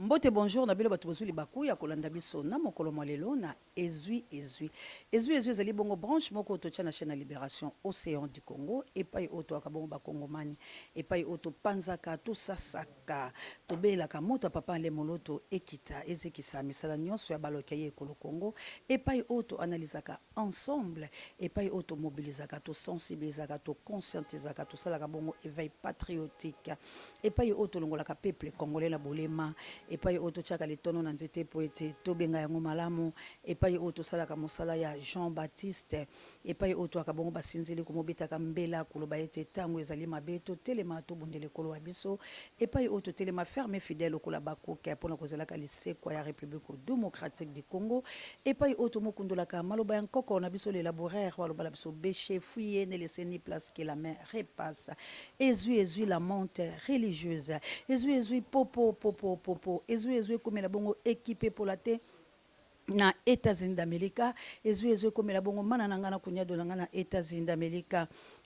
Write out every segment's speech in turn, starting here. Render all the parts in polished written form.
Mbote bonjour na bino bato bozuli bakuya kolanda biso na mokolo mwalelo na ezwi ezali bongo branche moko totia na chaîne ya Libération Océan du Congo epai oto akabongo bakongomani epai oto panzaka to sasaka tobelaka moto papa le moloto ekita ezikisa misala nyonso ya baloka ye ekolo Congo epai oto analysaka ensemble epai oto mobilisaka to sensibilisaka to conscientisaka to salaka bongo éveil patriotique epai oto longolaka peuple congolais na bolema epai oto tiaka litono na nzete po ete tobenga yango malamu epai oto salaka mosala ya Jean-Baptiste epai oto akabongo basinzili komobetaka mbela koloba ete tango ezali mabe to telema to bundele kolo wa biso epai oto telema ferme fidèle kola bakoka pona kozalaka lisekwa ya République démocratique du Congo epai oto mokundolaka maloba ya nkoko na biso l'élaboraire waloba la biso béché fouillé ne laisser ni place que la main repasse ezui la monte religieuse ezui popo ezui komela bongo équipé pour la te na États-Unis d'Amérique ezui komela bongo mana nangana kunyado na États-Unis d'Amérique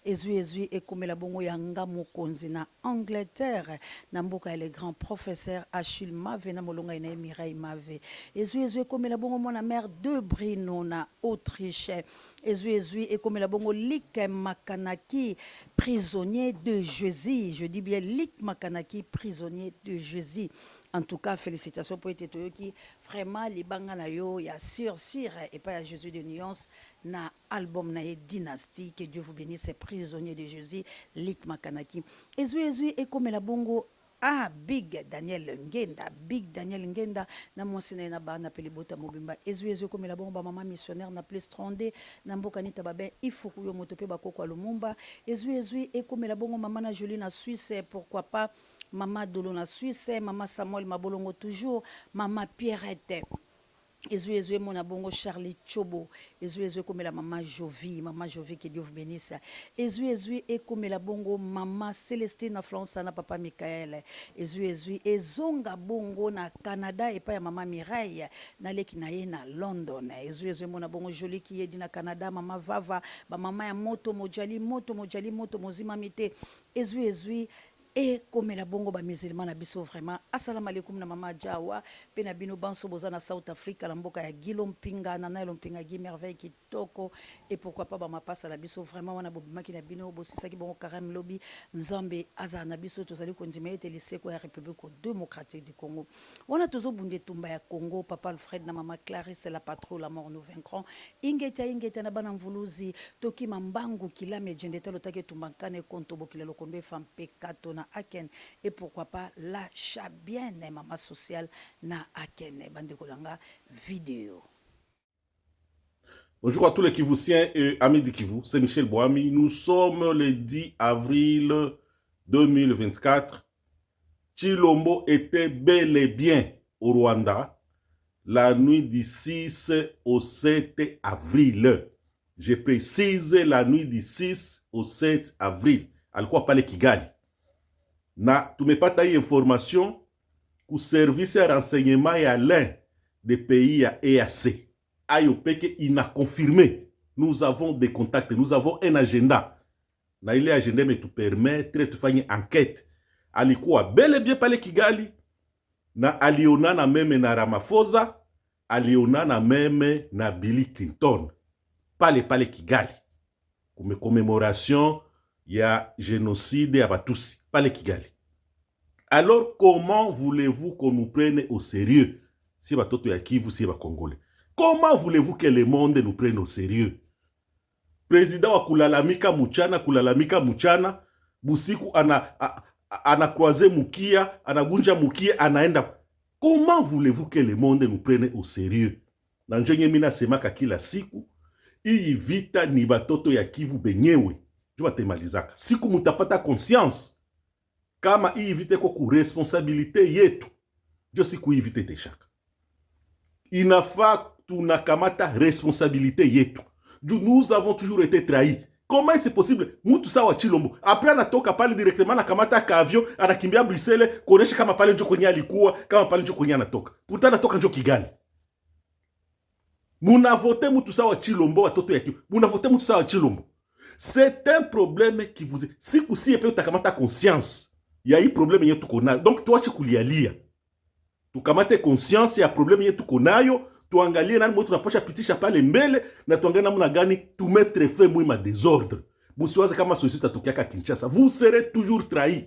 ezui ekomela bongo yanga mokonzi na Angleterre na mboka le grand professeur Achille Mave na molonga ina Mireille Mave ezui ekomela bongo mona mère de Brino na Autriche ezui ekomela bongo Lik Makanaki prisonnier de Jésus, je dis bien Lik Makanaki prisonnier de Jésus. En tout cas, félicitations pour être qui vraiment les banga na yo ya sur et pas à Jésus de nuance na album na dynastie que Dieu vous bénisse prisonnier de Jésus Lik Makanaki. Ezui et comme la bongo Big Daniel Ngenda na mwasina na ba na pelibota mobimba ezui comme la bomba maman missionnaire na plus trondé na mboka nita babe il faut que yo motope bakoko lumumba ezui et comme la bongo maman na Jolie na Suisse pourquoi pas Maman Dolo na Suisse, Maman Samuel Mabolongo toujours, Maman Pierrette. Ezui mon abongo Charlie Chobo, ezui comme la maman Jovi que Dieu vous bénisse. Ezui et comme la bongo maman Célestine na France na papa Michael. Ezui ezonga bongo na Canada et pas ya maman Mireille na leki na ye na London. Ezui mon abongo joli qui est na Canada maman Vava, ba maman ya moto mojali mozima mite. Ezui et comme la bongo ba musulman na biso vraiment assalamu alaikum na mama Jawa pe na bino banso bozana South Africa la mboka ya Gilom Pinga na Nailom Pinga gi merveille kitoko et pourquoi pas ba ma passe la biso vraiment wana bobimaki na bino bosisaki bongo Karam Lobby Nzambe aza na biso tozali konzima ete liseko ya République démocratique du Congo wana tozo bunde tumba ya Congo papa Alfred na mama Clarisse la patrouille la mort nous vaincrons ingeta na bana mvuluzi toki mambangu kilame jendeta lotake tumbankane konto bokile lokondo fam pekato na Aken et pourquoi pas la chabienne maman sociale na Aken bande kolanga vidéo. Bonjour à tous les Kivusiens et amis du Kivu, c'est Michel Boami. Nous sommes le 10 avril 2024. Chilombo était bel et bien au Rwanda la nuit du 6 au 7 avril. Je précise la nuit du 6 au 7 avril. Alikuwa pale Kigali. Na tumepata hii information ku service ya renseignement ya l'un des pays ya EAC. Ayopeke ina confirmé. Nous avons des contacts, nous avons un agenda. Na ile agenda me tu permettre de faire enquête. Alikuwa bel et bien pale Kigali. Na aliona na meme na Ramaphosa, aliona na meme na Bill Clinton. Pale Kigali. Comme commémoration ya génocide ya Batusi. Pale Kigali. Alors, comment voulez-vous qu'on nous prenne au sérieux? Si batoto ya Kivu, si ba Congolais. Comment voulez-vous que le monde nous prenne au sérieux? Président wa kulalamika muchana, busiku ana croisé mukia, anagunja mukia, anaenda. Comment voulez-vous que le monde nous prenne au sérieux? Nanjenye mina semaka kila siku, iyi vita ni batoto ya Kivu benyewe. Jua temalizaka. Siku mutapata conscience, kama hii vite kwa ku responsabilité yetu, jo siku hii vite teshaka. Inafaa tunakamata responsabilité yetu. Nous avons toujours été trahis. Comment c'est possible? Mutu sawa Chilombo. Après anatoka pale directement na kamata ka avion, anakimbia Bruxelles, kuonesha kama pale njo kwenye alikuwa, kama pale njo kwenye anatoka. Pourtant anatoka njo Kigali. Muna vote mutu sawa Chilombo watoto ya Kivu. Muna vote mutu sawa Chilombo. C'est un problème qui vous est. Si epe utakamata conscience, il y a eu problème yetu kona. Donc tuache kulialia. tukamate conscience ya problème yetu konayo, tuangalie nani mwetu tunapasha pitisha pale mbele, na tuangalie namna gani tu mettre fin mwima désordre. Musiwaze kama société tatokiaka Kinshasa, vous serez toujours trahi.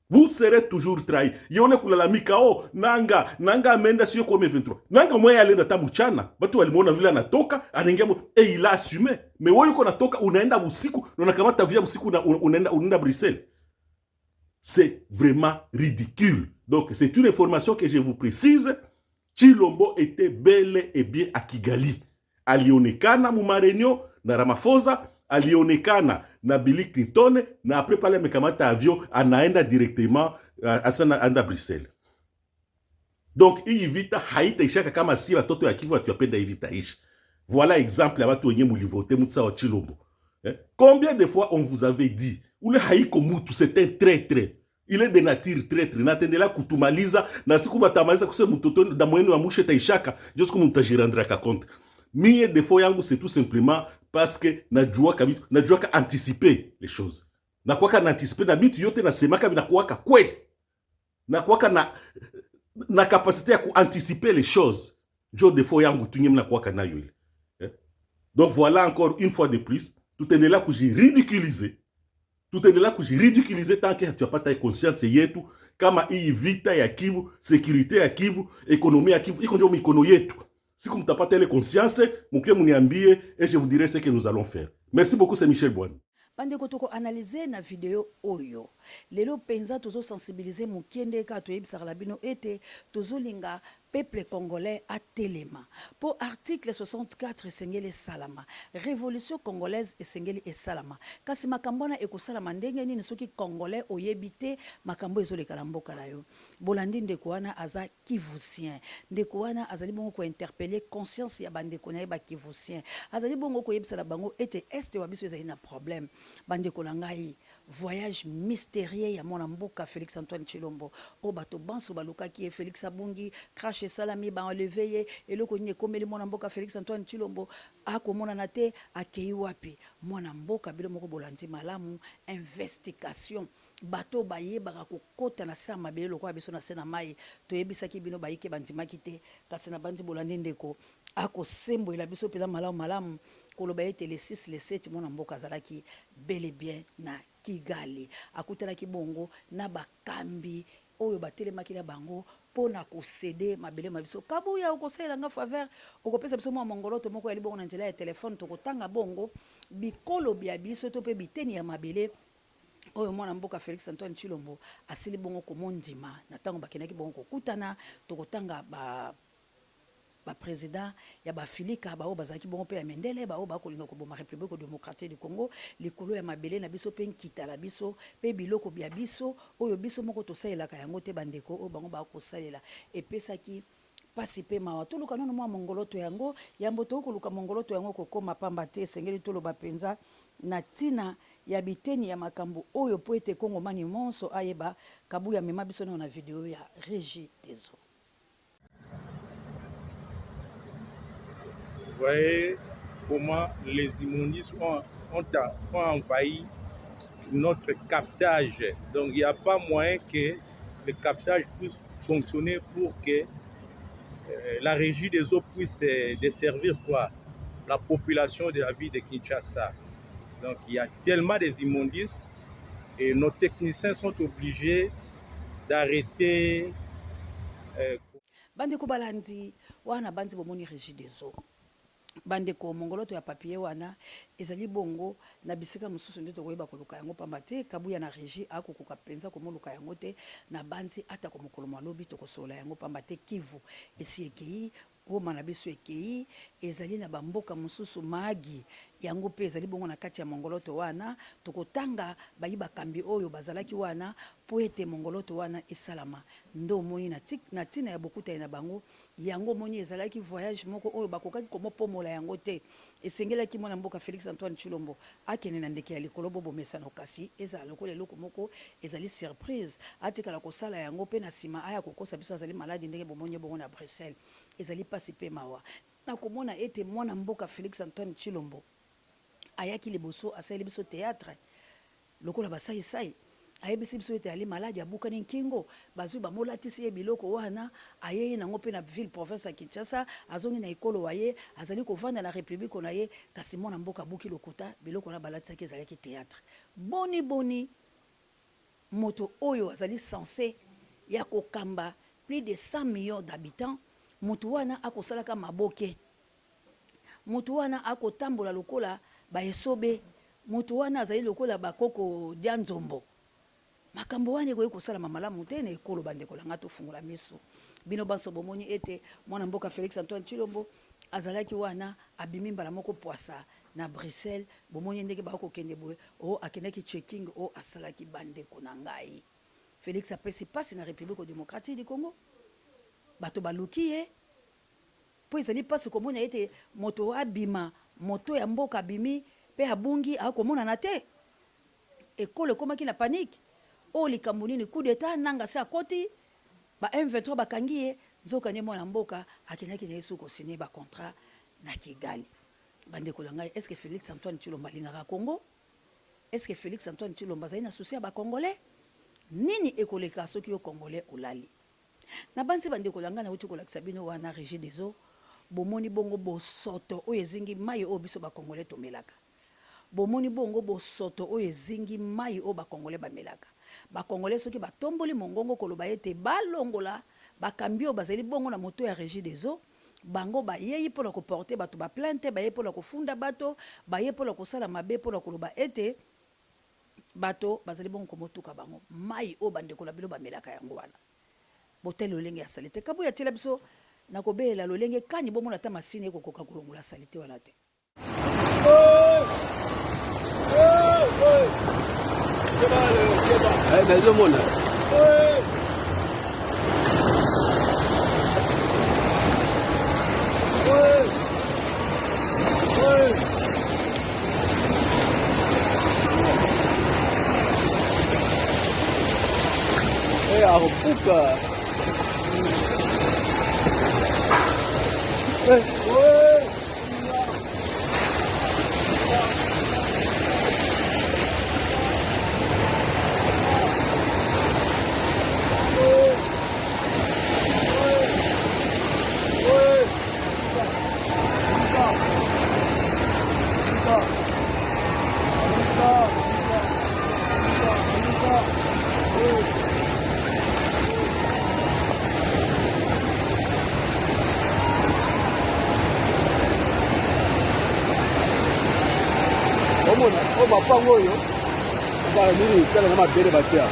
Vous serez toujours trahi. Yone kulalamika, oh, nanga amenda siyo kwa M23. Nanga mwe alenda ta mchana. Batu walimwona vile anatoka, anaingia et il a assumé. Mais wewe uko natoka unaenda usiku, na unakamata via usiku unaenda Bruxelles. C'est vraiment ridicule. Donc c'est une information que je vous précise. Chilombo était bel et bien à Kigali. Alionekana mu marenio na Ramaphosa, alionekana na Bill Clinton, na après pale amekamata avion anaenda directement anda Bruxelles. Donc hii vita haitaishaka kama si watoto ya Kivu watuapenda hii vita ishi. Voilà exemple ya watu wenye mulivote mutsa wa Chilombo. Combien de fois on vous avait dit ule haiko mutu, c'est un traître. Il est de nature traître. Natendela kutumaliza na siku batamaliza kuse mutoto da mwenu wa mushe taishaka. Jusqu'au mutajirandraka compte. Mie defo yangu c'est tout simplement parce que najuaka anticiper les choses. Nakuwaka na anticiper na bitu yote nasemaka binakuwaka kweli. Nakuwaka na capacité ya anticiper les choses. Jo defo yangu tunye mnakuwaka nayo ile. Donc voilà encore une fois de plus, tout est là que j'ai ridiculisé. Tout est là que j'ai ridiculisé tant que tu n'as pas ta conscience yetu kama hii vita ya Kivu, sécurité ya Kivu, économie ya Kivu, iko ndio mikono yetu. Si vous n'avez pas telle conscience, mouké mouniambié et je vous dirai ce que nous allons faire. Merci beaucoup, c'est Michel Boine. Bandeko toko analyser na vidéo oyo. Lelo penza tozo sensibiliser mukende ka toyebisa labino ete tozo linga peuple congolais à Telema. Pour article 64 Sengeli Salama, révolution congolaise et Sengeli et Salama. Kasi makambona eko salama ndenge nini soki congolais oyebite makambo ezole kalamboka la yo. Bolandi ndekuana aza kivusien. Ndekuana azali bongo ko interpeller conscience ya bandeko na ba kivusien. Azali bongo ko yebisa la bango ete este wabiso ezali na problème. Bandeko na ngai voyage mystérieux ya mona mboka Félix Antoine Chilombo. O bato banso baluka ki Félix Abungi crash salami ba enlevé eloko nye komeli mona mboka Félix Antoine Chilombo akomona na te akei wapi mona mboka bilo moko bolandi malamu investigation bato baye baka kokota na sama belo kwa biso na sena mai toyebisaki bino bayike bandimaki te kasi na bandi bolandi ndeko ako sembo ila biso pela malamu koloba ete le 6 le 7 mona mboka zalaki bel et bien na Kigali akutelaki bongo na bakambi oyo batelemaki na bango pona ko céder mabele mabiso kabuya okosela nga faveur okopesa biso mwa mongoloto moko ya libongo na nzela ya telefone tokotanga bongo bikolo bya biso to pe biteni ya mabele oyo mwana mboka Félix Antoine Chilombo asili bongo ko mondima na tango bakenaki bongo kokutana tokotanga ba président ya ba filika ba o bazaki bongo pe ya mendele ba o ba kolinga ko boma République démocratique du Congo likolo ya mabele na biso pe nkita la biso pe biloko bya biso oyo biso moko to salela ka yango te bandeko o bango ba ko salela epesaki pasi pe mawa toluka nono mwa mongoloto yango yambo to koluka mongoloto yango ko koma pamba te sengeli toloba penza na tina ya biteni ya makambo oyo po ete Kongo mani monso ayeba kabuya mema biso na video ya Régie Tezo. Vous voyez comment les immondices ont envahi notre captage. Donc il n'y a pas moyen que le captage puisse fonctionner pour que la régie des eaux puisse desservir quoi? La population de la ville de Kinshasa. Donc il y a tellement des immondices et nos techniciens sont obligés d'arrêter. Bande ko balandi wana bandi bomoni régie des eaux. Bande ko mongoloto ya papier wana ezali bongo na bisika mususu nde tokoyeba koluka yango pamba te kabuya na régie akokoka penza komoluka yango te na banzi ata ko mokolo malobi tokosola yango pamba te Kivu esi ekei Roma na biso ekei ezali na bamboka mususu magi yango pe ezali bongo na kati ya mongoloto wana tokotanga bayiba kambi oyo bazalaki wana po ete mongoloto wana esalama ndo moni na tina ya bokuta na bango yango moni ezalaki voyage moko oyo bakokaki komopomola yango te esengelaki mwana mboka Félix Antoine Chilombo akene na ndeke ya likolo bomesana kasi ezala lokola eloko moko ezali surprise atikala kosala yango pe na sima aya kokosa biso azali maladi ndenge bomonye bongo na Bruxelles ezali pasi pe mawa na komona ete mwana mboka Félix Antoine Chilombo ayaki liboso asali biso théâtre lokola basai ayebisi biso ete ali malade abukani nkingo bazwi bamolatisi ye biloko wana ayei nango mpe na ville province ya Kinshasa azongi na ekolo wa ye azali kovanda na république na ye kasi mwana mboka abuki lokuta biloko wana balatisaki ezalaki théâtre boni moto oyo azali censé ya kokamba plus de 100 millions d'habitants moto wana akosalaka maboke moto wana akotambola lokola baesobe moto wana azali lokola bakoko dia nzombo makambo wana ekoki kosalama malamu te na ekolo bandeko na nga tofungola miso bino banso bomoni ete mwana mboka Félix Antoine Tshilombo azalaki wana abimi mbala moko poisa na Bruxelles bomoni ndenge bakokende boye o akendaki checking o asalaki bandeko na ngai Félix apesi pasi na République démocratique du Congo bato baluki ye po ezali pasi komona ete moto abima moto ya mboka abimi pe abungi akomonana te ekolo ekomaki na panique o likambo nini coup d'état nanga se akoti ba M23 bakangi ye nzoka ne mwana mboka akendaki na yesu kosine ba contrat na Kigali bandeko na ngai est-ce que Félix Antoine Tshilombo alingaka Congo est-ce que Félix Antoine Tshilombo azali na souci ya ba congolais nini ekoleka soki yo congolais olali na bansi bandeko na ngai na uti kolakisa bino wana régie des eaux bomoni bongo bosoto oyo ezingi mai oyo biso ba congolais tomelaka bomoni bongo bosoto oyo ezingi mai oyo ba congolais bamelaka ba congolais soki batomboli mongongo koloba ete balongola bakambi oyo bazali bongo na moto ya régie des eaux bango bayei mpona koporte bato baplainte bayei mpona kofunda bato bayei mpona kosala mabe mpona koloba ete bato bazali bongo komotuka bango mai oyo bandeko na bino bamelaka yango wana botele lolenge ya salite kabu ya tela biso na kobelela lolenge kani bomona ata masini ekokoka kolongola salite wana te Arbuca. O mapango oyo kala nini kala na mabele batia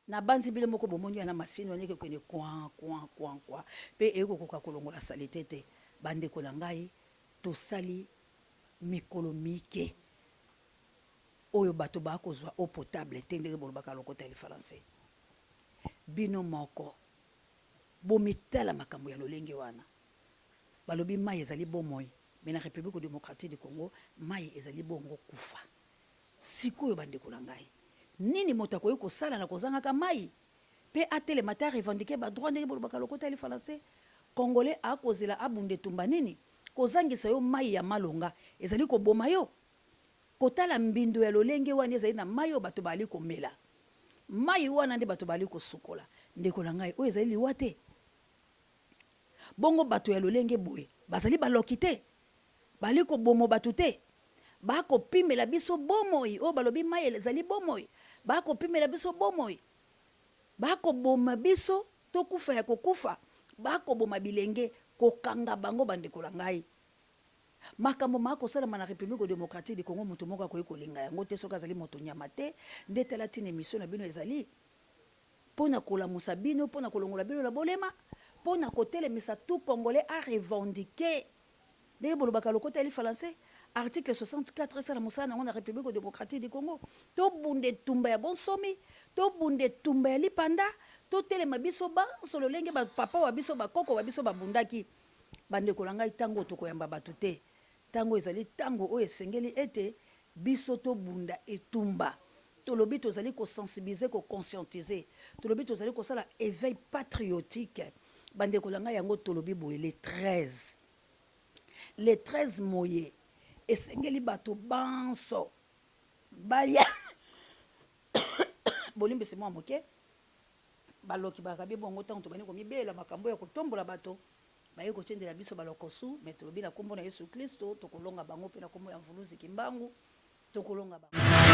na banzi bile moko bomoni na masini wana ekokende kwa pe ekokoka kolongola salite te bandeko na ngai tosali mikolo mike oyo bato bakozwa eau potable te ndenge bolobaka lokota ya français bino moko bomitala makambo ya lolenge wana balobi mai ezali bomoi mais na République démocratique du Congo mai ezali bongo kufa sikoyo bandeko na ngai nini moto akoki kosala na kozangaka mai pe atelema te revendiquer ba droit ndenge bolobaka lokota ya français congolais akozela abunde tumba nini kozangisa yo mai ya malonga ezali koboma yo kotala mbindo ya lolenge wana ezali na mai oyo bato bali komela mai wana nde bato bali kosukola ndeko na ngai oyo ezali liwa te bongo bato ya lolenge boye bazali baloki te bali kobomo bato te bakopimela biso bomoi oyo balobi mai ezali bomoi bakopimela biso bomoi bakoboma biso tokufa ya kokufa bakoboma bilenge kokanga bango bandeko na ngai makambo makosalama na République démocratique du Congo moto moko akoki kolinga yango te soki azali moto nyama te nde tala tina émission na bino ezali mpona kolamusa bino mpona kolongola bino na bolema mpona kotelemisa tout congolais a revendiquer ndenge bolobaka lokota ya français article 64 esala mosala nango na République démocratique du Congo tobunde tumba ya bonsomi tobunde tumba ya lipanda totelema biso banso lolenge bapapa wa biso bakoko wa biso babundaki bandeko na ngai ntango tokoyamba bato te ntango ezali ntango oyo esengeli ete biso tobunda etumba tolobi tozali kosensibiliser kokonscientiser tolobi tozali kosala éveil patriotique bande kolanga yango tolobi boye le 13 le 13 moye esengeli bato banso baya bolimbisi mwa moke baloki bakabi bongo ntango tobani komibela makambo ya kotombola bato baye kochendela biso balokosu me tolobi na kombo na Yesu Kristo tokolonga bango mpe na kombo ya mvuluzi kimbangu tokolonga bango